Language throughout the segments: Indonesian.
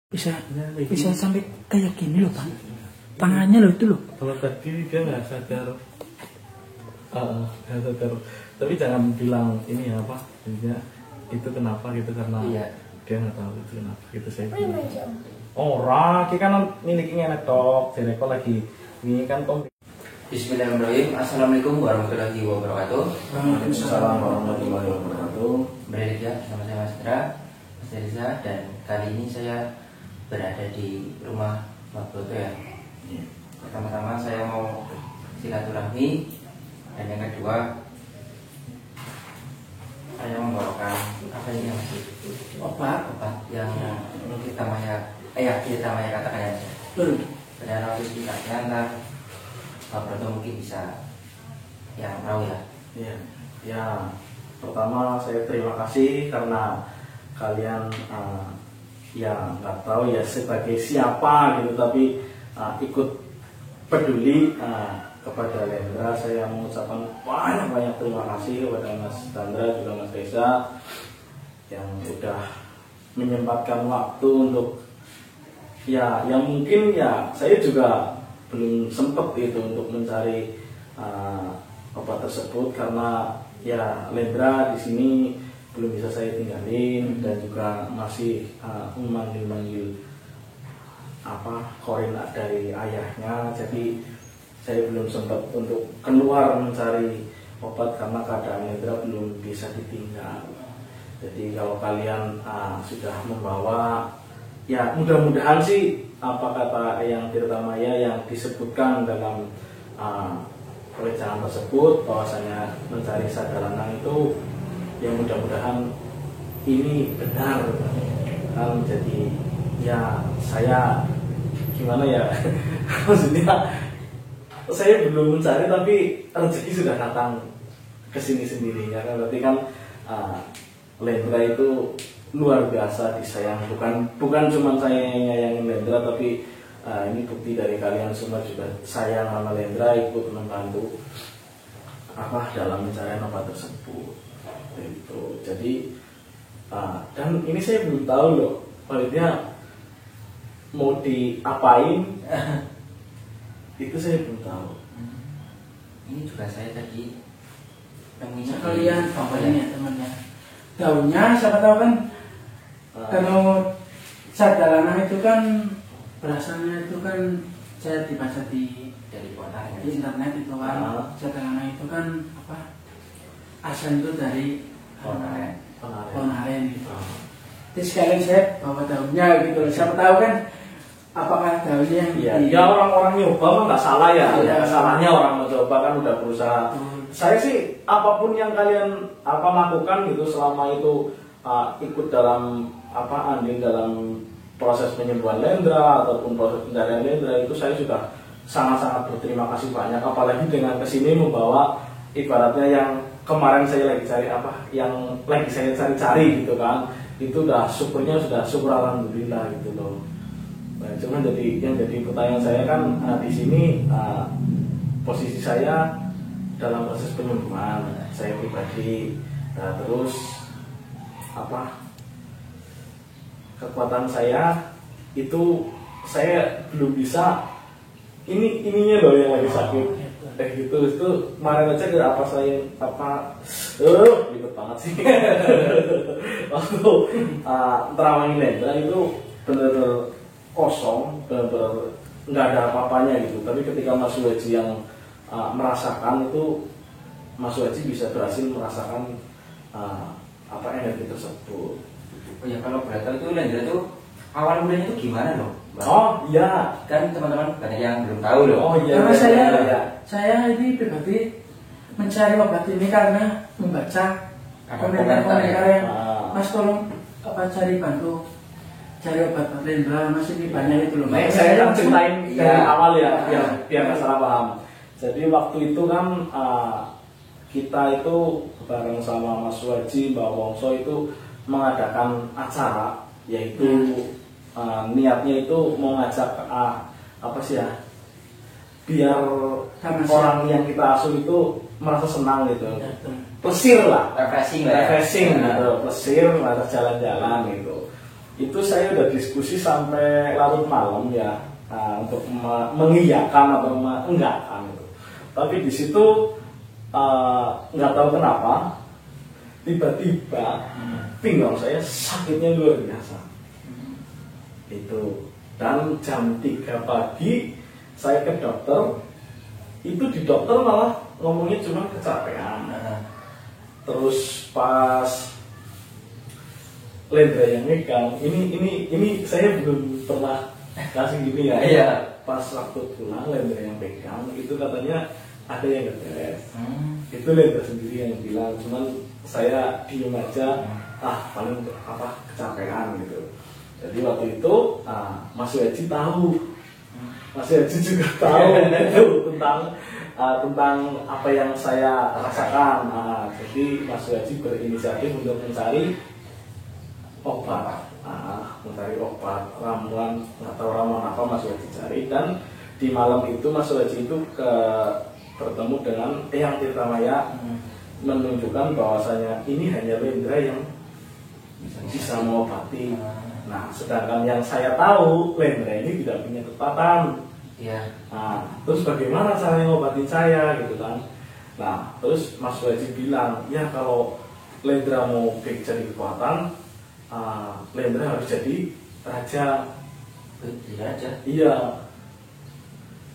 bisa bisa sampai kayak gini loh Pak, tangannya loh itu loh. Kalau tadi dia nggak sadar, tapi jangan bilang ini apa, jadinya itu kenapa gitu, karena dia nggak tahu itu kenapa gitu. Saya bilang orang kita kan miliknya enak tok, jadi kok lagi ini kan kom. Bismillahirrahmanirrahim. Assalamualaikum warahmatullahi wabarakatuh. Waalaikumsalam warahmatullahi wabarakatuh. Berada ya, nama saya Mas Indra, Mas Reza, dan kali ini saya berada di rumah Pak Broto ya. Pertama-tama saya mau silaturahmi, dan yang kedua saya membawakan apa ini Mas? Obat yang kita maya katakan ya. Dan nanti kita antar Pak Broto mungkin bisa yang tahu ya. Ya, pertama saya terima kasih karena kalian ya nggak tahu ya sebagai siapa gitu, tapi ikut peduli kepada Lendra. Saya mengucapkan banyak terima kasih kepada Mas Chandra juga Mas Reza yang udah menyempatkan waktu untuk ya yang mungkin ya saya juga belum sempat itu untuk mencari obat tersebut, karena ya Lendra di sini belum bisa saya tinggalin dan juga masih memanggil koordinat dari ayahnya, jadi saya belum sempat untuk keluar mencari obat karena keadaan Lendra belum bisa ditinggal. Jadi kalau kalian sudah membawa, ya mudah-mudahan sih apa kata yang Tirta Maya yang disebutkan dalam perencanaan tersebut, bahwasanya mencari sadalanang itu yang mudah-mudahan ini benar kan. Jadi ya saya gimana ya maksudnya saya belum mencari tapi rezeki sudah datang ke sini sendiri ya kan. Berarti kan Lendra itu luar biasa disayang, bukan cuma saya yang nyayangin Lendra, tapi ini bukti dari kalian semua juga sayang sama Lendra, ikut membantu dalam pencarian obat tersebut gitu. Jadi dan ini saya belum tahu loh kulitnya mau diapain itu saya belum tahu. Ini juga saya tadi pengen Kalian apa ini ya temannya, daunnya siapa tahu kan. Kalau sadalanang itu kan berasalnya itu kan saya dibaca di internet itu kan. Sadalanang itu kan asal itu dari pohon aren gitu. Jadi sekalian saya bawa daunnya gitu. Siapa tahu kan apakah daunnya yang ya orang-orang nyoba mah nggak salah ya. Salahnya orang mencoba kan udah berusaha. Saya sih apapun yang kalian lakukan gitu selama itu ikut dalam andil dalam proses penyembuhan Lendra ataupun proses pencarian Lendra, itu saya sudah sangat-sangat berterima kasih banyak. Apalagi dengan kesini membawa ibaratnya yang kemarin saya lagi cari yang lagi saya cari-cari gitu kan, itu udah syukur alhamdulillah gitu loh. Nah, cuman yang jadi pertanyaan saya kan di sini posisi saya dalam proses penyembuhan saya pribadi, terus kekuatan saya itu saya belum bisa ininya loh yang lagi sakit gitu. Itu kemarin aja ribet banget sih waktu terawih Lendra itu benar-benar kosong, benar-benar nggak ada apa-apanya gitu. Tapi ketika Mas Waji yang merasakan itu, Mas Waji bisa berhasil merasakan energi tersebut. Oh ya, kalau boleh tahu itu Lendra itu awal mulanya itu gimana loh? Oh iya, kan teman-teman banyak yang belum tahu loh. Oh iya. Karena saya ini pribadi mencari obat ini karena membaca komentar-komentar yang Mas tolong cari obat Lendra, Mas ini banyak itu loh. Saya kan ceritain dari awal ya, biar nggak salah paham. Jadi waktu itu kan kita itu bareng sama Mas Waji, Mbak Wongso itu mengadakan acara, yaitu niatnya itu mau ngajak biar orang yang kita asuh itu merasa senang gitu, refreshing gitu, plesir, atau jalan-jalan gitu. itu saya udah diskusi sampai larut malam ya, untuk mengiyakan atau menenggakkan itu. Tapi di situ nggak tahu kenapa tiba-tiba pinggang saya sakitnya luar biasa. Itu dan jam 3 pagi saya ke dokter, itu di dokter malah ngomongnya cuma kecapean. Terus pas Lendra yang megang, ini saya belum pernah kasih gini ya. Iya. Pas waktu pulang Lendra yang pegang, itu katanya ada yang nggak beres. Itu Lendra sendiri yang bilang, cuman saya diem aja, paling kecapean gitu. Jadi waktu itu Mas Haji tahu, Mas Haji juga tahu itu tentang apa yang saya rasakan. Jadi Mas Haji berinisiatif untuk mencari obat, ramuan, nggak tahu ramuan apa Mas Haji cari. Dan di malam itu Mas Haji itu bertemu dengan Eyang Tirtamaya, menunjukkan bahwasanya ini hanya Lendra yang bisa mengobati. Nah, sedangkan yang saya tahu Lendra ini tidak punya kekuatan. Iya. Nah, terus bagaimana cara ngobatin saya gitu kan? Nah, terus Mas Haji bilang, ya kalau Lendra mau cari kekuatan, Lendra harus jadi raja. Jadi raja? Iya,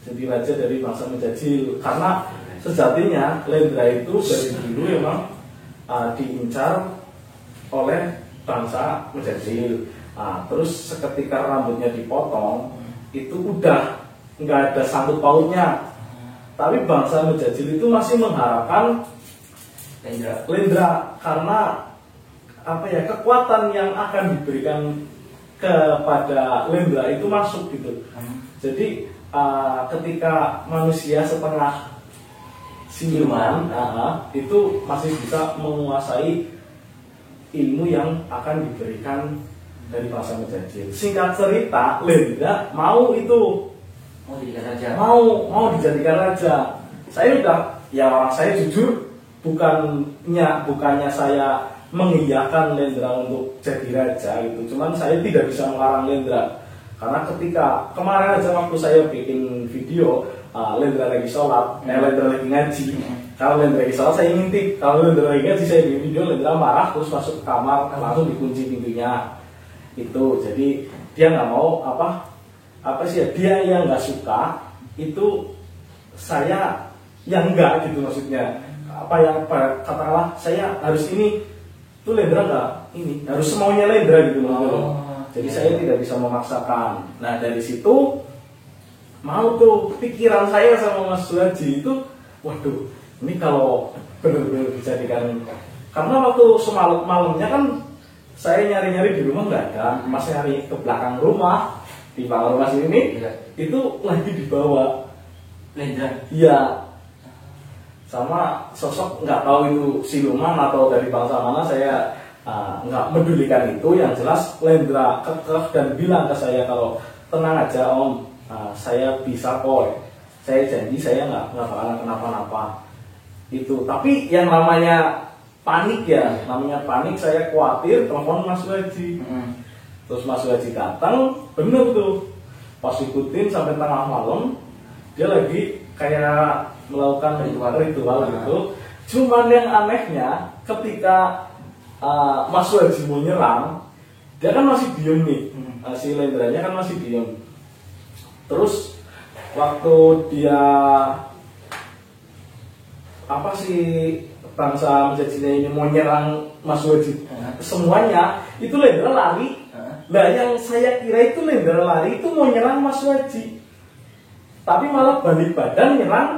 jadi raja dari bangsa Menjajil. Karena sejatinya Lendra itu dari dulu memang diincar oleh bangsa Menjajil. Terus seketika rambutnya dipotong, itu udah nggak ada sangkut pautnya. Tapi bangsa Menjajil itu masih mengharapkan Lendra karena kekuatan yang akan diberikan kepada Lendra itu masuk gitu. Jadi ketika manusia setengah siluman itu masih bisa menguasai ilmu yang akan diberikan dari bangsa Menjajil. Singkat cerita, Lendra mau dijadikan raja. Mau dijadikan raja. Saya udah, ya orang saya jujur, bukannya saya mengiyakan Lendra untuk jadi raja gitu. Cuman saya tidak bisa melarang Lendra. Karena ketika kemarin aja waktu saya bikin video, Lendra lagi sholat, Lendra lagi ngaji. Kalau Lendra lagi sholat saya ngintip, kalau Lendra lagi ngaji saya bikin video, Lendra marah terus masuk ke kamar, langsung dikunci pintunya. Itu jadi dia nggak mau dia yang nggak suka itu saya yang enggak gitu, maksudnya katakanlah saya harus ini tuh Lendra nggak ini harus semaunya Lendra gitu loh. Jadi saya tidak bisa memaksakan. Nah dari situ mau tuh pikiran saya sama Mas Haji itu, waduh ini kalau benar-benar dijadikan, karena waktu malamnya kan saya nyari-nyari di rumah nggak ada, Mas nyari ke belakang rumah, di belakang rumah sini itu lagi dibawa Lendra. Iya, sama sosok nggak tahu itu siluman atau dari bangsa mana, saya nggak medulikan itu. Yang jelas Lendra kekeh dan bilang ke saya kalau tenang aja Om, saya bisa kok, saya janji saya nggak bakalan kenapa-napa. Itu tapi yang namanya panik ya, saya khawatir, telepon Mas Haji. Terus Mas Haji datang, bener tuh, pas ikutin sampai tengah malam, dia lagi kayak melakukan ritual gitu. Cuman yang anehnya ketika Mas Haji mau nyerang, dia kan masih diem nih, si Lendranya kan masih diem. Terus waktu dia bangsa Menjajilnya ini mau nyerang Mas Haji, semuanya itu Lendra lari. Nah yang saya kira itu Lendra lari itu mau nyerang Mas Haji, tapi malah balik badan nyerang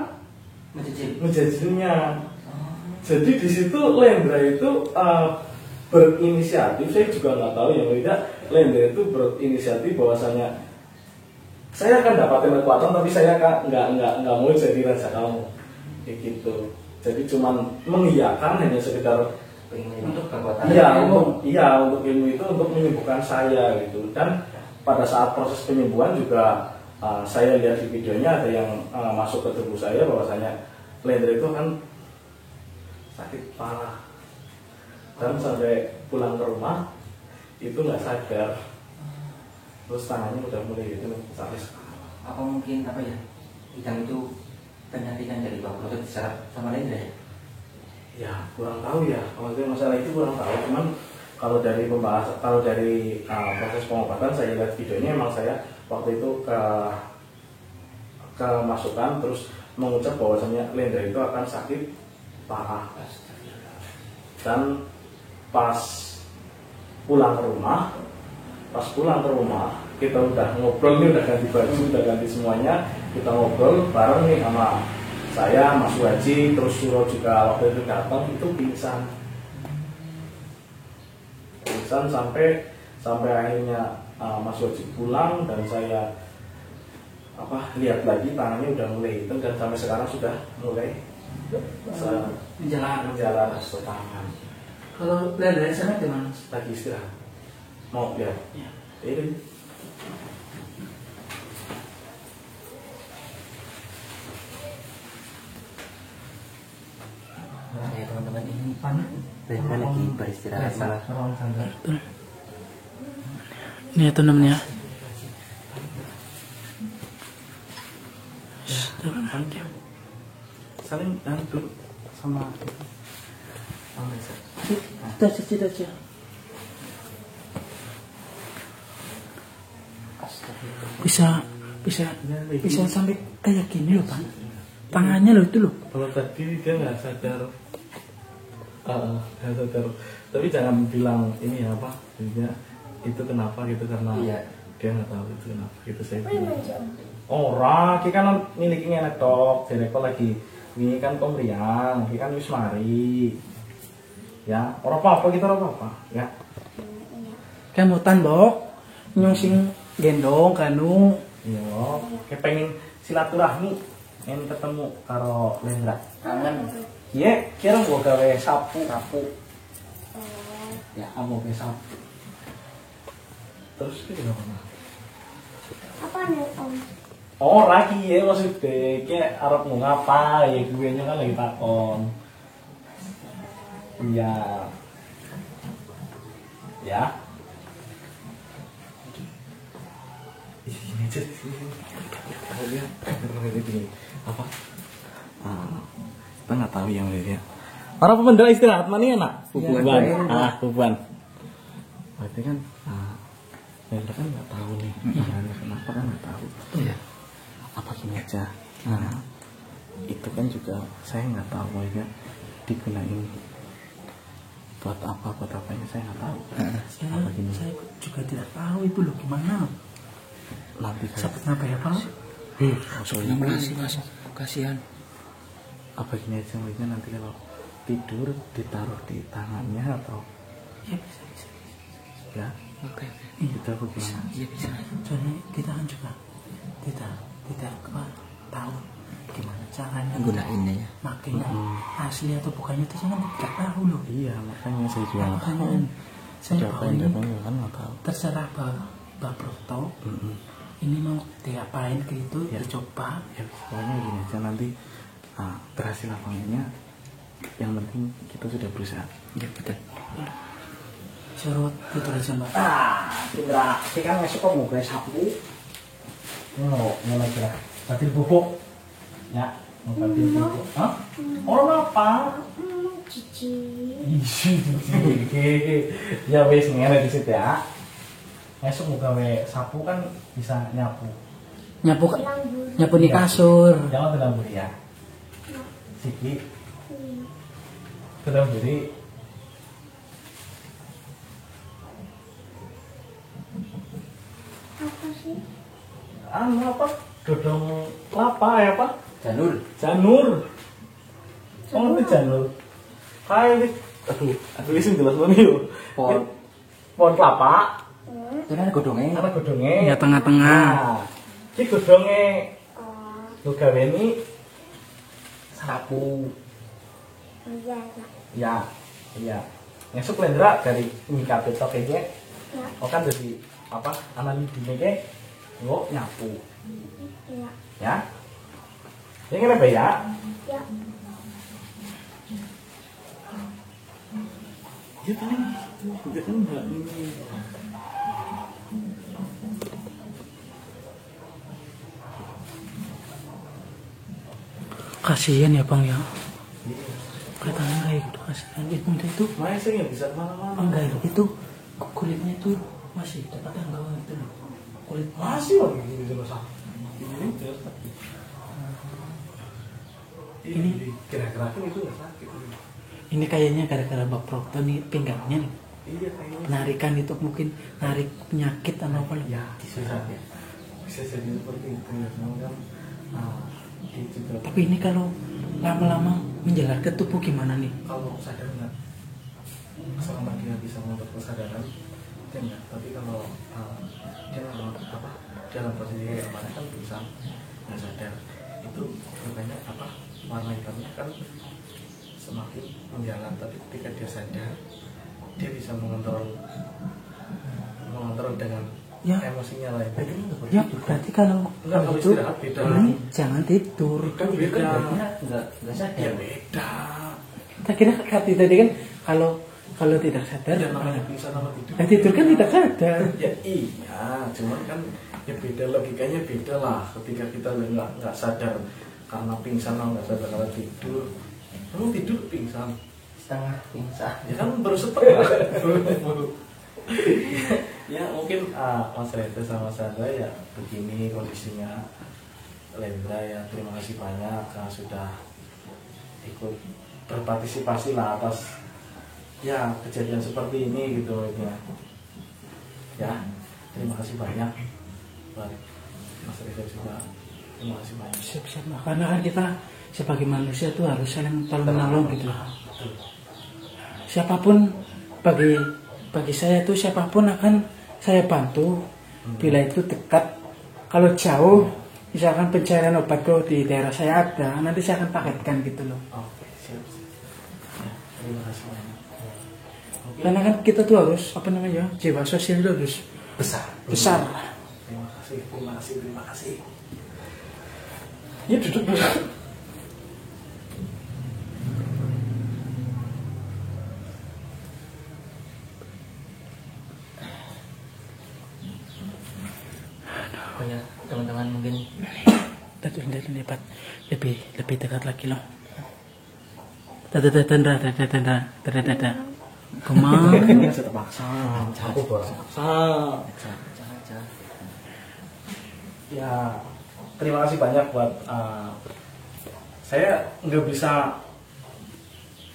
Menjajilnya. Jadi di situ Lendra itu berinisiatif, saya juga nggak tahu yang beda. Lendra itu berinisiatif bahwasanya saya akan dapatin kekuatan, tapi saya nggak mau jadi raja kamu, kayak gitu. Jadi cuman mengiyakan, hanya sekedar untuk kekuatan. Untuk ilmu itu untuk menyembuhkan saya gitu. Dan pada saat proses penyembuhan juga saya lihat di videonya ada yang masuk ke tubuh saya bahwasanya Lendra itu kan sakit parah dan sampai pulang ke rumah itu nggak sadar. terus tangannya udah mulai gitu sampai sekarang. Apa mungkin apa ya, Idang itu penyakitnya dari Pak Broto diserap sama Lendra ya? Ya kurang tahu ya, kalau itu masalah itu kurang tahu. Cuman kalau dari pembahasan, kalau dari proses pengobatan saya lihat videonya, emang saya waktu itu kemasukan terus mengucap bahwasanya Lendra itu akan sakit parah. Dan pas pulang ke rumah kita udah ngobrol nih, udah ganti baju, udah ganti semuanya, kita ngobrol bareng nih sama saya, Mas Waji, terus Suro juga waktu itu datang, itu pingsan sampai akhirnya Mas Waji pulang dan saya lihat lagi tangannya udah mulai hitam dan sampai sekarang sudah mulai menjalan tangan. Kalau Lendra sana gimana? Lagi istirahat. Mau lihat? Ya. Ini. Ya teman-teman, ini Lendra lagi beristirahat salah. Ini ya namanya. Saling duduk sama Itu aja. Bisa sampai kayak gini loh, Bang. Tangannya loh itu loh. Kalau tadi dia nggak sadar, tapi jangan bilang ini apa, dia itu kenapa gitu, karena Iya. dia nggak tahu itu kenapa gitu saya bilang. Ora, kita kan miliki enak tok, jadi kok lagi ini kan komriang, kita kan wis mari. Ya, ora apa-apa kita ora apa-apa, ya. Kemutan, Bok. Nyungsing gendong kanu. Iya, kayak pengen silaturahmi, pengen ketemu karo Lendra. Kangen. Iya, kira gua gawe sapu. Ya, mau gawe sapu. Terus kita apa? Apa nih Om? Oh, lagi ya maksudnya, kayak Arab mau ngapa ya, gue nya kan lagi takon. Iya. Ya. Ini aja sini. Lihat, gini. Apa? Kita nggak tahu yang lihat. Para pemendara istirahat mana enak? Bubuan. Bubuan. Berarti kan, Lendra kan nggak tahu nih. Kenapa kan nggak tahu? Iya. Apa gini aja? Nah, itu kan juga saya nggak tahu ya, digunain buat apanya saya nggak tahu. Saya juga tidak tahu itu loh gimana. Nanti Sabut apa ya, Pak? Terima kasih Mas. Kasihan. apa gini aja mungkin nanti kalau tidur ditaruh di tangannya atau Ya bisa. ya Oke. kita bagaimana? Iya bisa. Soalnya kita kan juga tidak tahu gimana caranya Gunainnya ya. makanya asli atau bukannya itu saya tidak tahu loh. Iya makanya saya juga nggak tahu. Makanya saya Siapa bawa yang ini dapat kan nggak tahu. terserah Mbak Broto. Ini mau diapain gitu Ya. dicoba. Ya pokoknya gini aja nanti berhasil apa enggaknya, yang penting kita sudah berusaha. Iya betul. Suruh tidur aja Mbak. Indra, kita kan besok kok mau guys sapu. Mulai kira. Batil bubuk. Ya, mau batil bubuk. Hah? Orang apa? Cici. Ya wis ngene di situ ya. Besok mau gawe sapu kan bisa nyapu. Nyapu di kasur. Jangan tenang buri ya. Siki. Tenang buri. Apa sih? Apa? Dodong kelapa ya Pak? Janur. Oh itu janur. Hai, aduh ini jelas banget yuk. Pohon kelapa. Itu kan godongnya. Ada godongnya. Ya tengah-tengah. Nah, ini godongnya. Oh, Lu gawe ini sapu. iya. Ya, iya. Ngesuk Lendra dari nyikat itu kayaknya. Ya. Oh kan dari apa? Anak lidine ke lo nyapu. Iya. Ya. Ini kenapa ya? Ya. Ya paling gitu. Kan enggak ini. Kasihan ya bang ya. Iya. Kelihatannya kayak gitu kasihan. Itu Makanya saya nggak bisa kemana-mana. enggak itu kulitnya tuh masih dapat enggak itu loh. Kulit Masih lagi gini terus. Ini terus sakit. Ini kira-kira kan itu nggak sakit. ini kayaknya gara-gara baprokto nih pinggangnya nih. Iya kayaknya. Penarikan itu mungkin narik penyakit atau apa lah. Ya, bisa jadi seperti itu ya, kan. Itu juga. Tapi ini kalau lama-lama menjalar ke tubuh gimana nih? Kalau sadar nggak, selama dia bisa membentuk kesadaran, dia nggak. Tapi kalau dia dalam posisi yang mana kan bisa nggak sadar, itu makanya warna hitamnya kan semakin menjalar. Tapi ketika dia sadar, dia bisa mengontrol dengan emosinya lain. Ya berarti kalau itu istirahat beda. ini jangan tidur. Kan beda. Nggak sadar. Ya beda. Kita kira tadi kan kalau tidak sadar, Ya namanya pingsan sama tidur. nah, tidur kan tidak sadar. Ya iya, cuman kan ya beda, logikanya beda lah. Ketika kita nggak sadar karena pingsan atau nggak sadar karena tidur, kamu tidur pingsan, Setengah pingsan. ya kan baru setengah. Ya mungkin Mas Rete sama saya ya begini kondisinya. Lendra ya terima kasih banyak karena sudah ikut berpartisipasi lah atas ya kejadian seperti ini gitu ya. Terima kasih banyak buat Mas Reza juga. Terima kasih banyak. Siap-siap lah. Karena kan kita sebagai manusia tuh harus saling tolong menolong gitu lah. Betul. Siapapun bagi saya tuh siapapun akan saya bantu bila itu dekat. Kalau jauh misalkan pencarian obat tuh di daerah saya ada, nanti saya akan paketkan gitu loh. Oke, siap. Ya, terima kasih banyak. Oke. Karena kan kita tuh harus jiwa sosial itu harus Besar. Terima kasih. Ya duduk dulu. Oh ya, teman-teman mungkin Dapat lebih dekat lagi loh. Dada. Kemana? Saya terpaksa. Aku Terpaksa. jangan. Ya, terima kasih banyak buat saya nggak bisa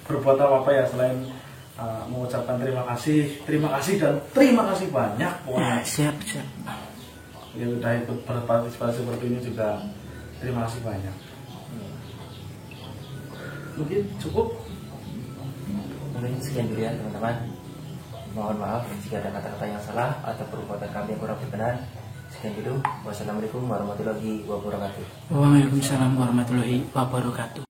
berbuat apa-apa ya selain mengucapkan terima kasih dan terima kasih banyak pokoknya. Siap. Ya udah ikut berpartisipasi seperti ini juga terima kasih banyak. Mungkin cukup. Mungkin sekian dulu ya teman-teman. Mohon maaf jika ada kata-kata yang salah atau perbuatan kami yang kurang berkenan. Sekian dulu. Wassalamualaikum warahmatullahi wabarakatuh. Waalaikumsalam warahmatullahi wabarakatuh.